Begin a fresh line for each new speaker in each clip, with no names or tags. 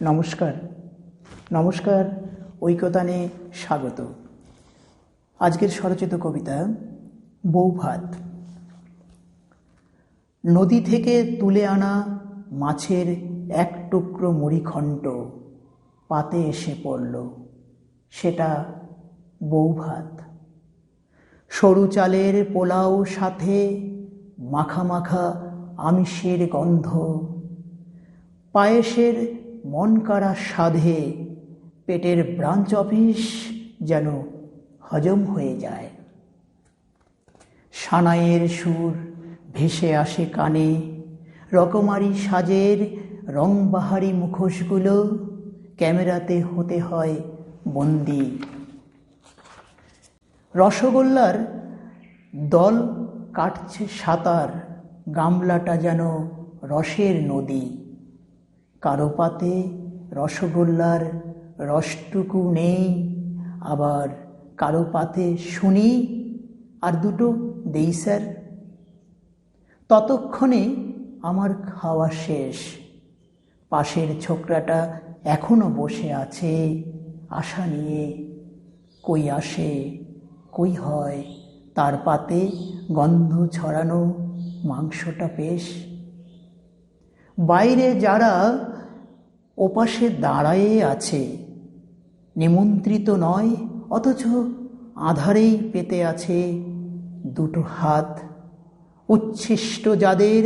নমস্কার নমস্কার ঐকতানে স্বাগত। আজকের স্বরচিত কবিতা বৌভাত। নদী থেকে তুলে আনা মাছের এক টুকরো মুড়িঘণ্ট পাতে এসে পড়ল, সেটা বৌভাত। সরু চালের পোলাও সাথে মাখা মাখা আমিষের গন্ধ, পায়েসের মনকাড়া স্বাদে পেটের ব্রাঞ্চ অফিস যেন হজম হয়ে যায়। সানাইয়ের সুর ভেসে আসে কানে, রকমারি সাজের রংবাহারি মুখোশগুলো ক্যামেরাতে হতে হয় বন্দি। রসগোল্লার দল কাটছে সাঁতার, গামলাটা যেন রসের নদী। কারো পাতে রসগোল্লার রসটুকু নেই, আবার কারো পাতে শুনি আর দুটো দেই স্যার। ততক্ষণে আমার খাওয়া শেষ। পাশের ছোকরাটা এখনো বসে আছে আশা নিয়ে, কই আসে কই হয় তার পাতে গন্ধ ছড়ানো মাংসটা বেশ। বাইরে যারা ওপাশে দাঁড়ায়ে আছে, নিমন্ত্রিত নয় অথচ আধারেই পেতে আছে দুটো হাত। উচ্ছিষ্ট যাদের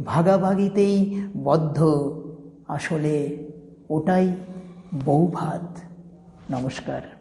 ভাগাভাগিতেই বদ্ধ, আসলে ওটাই বৌভাত। নমস্কার।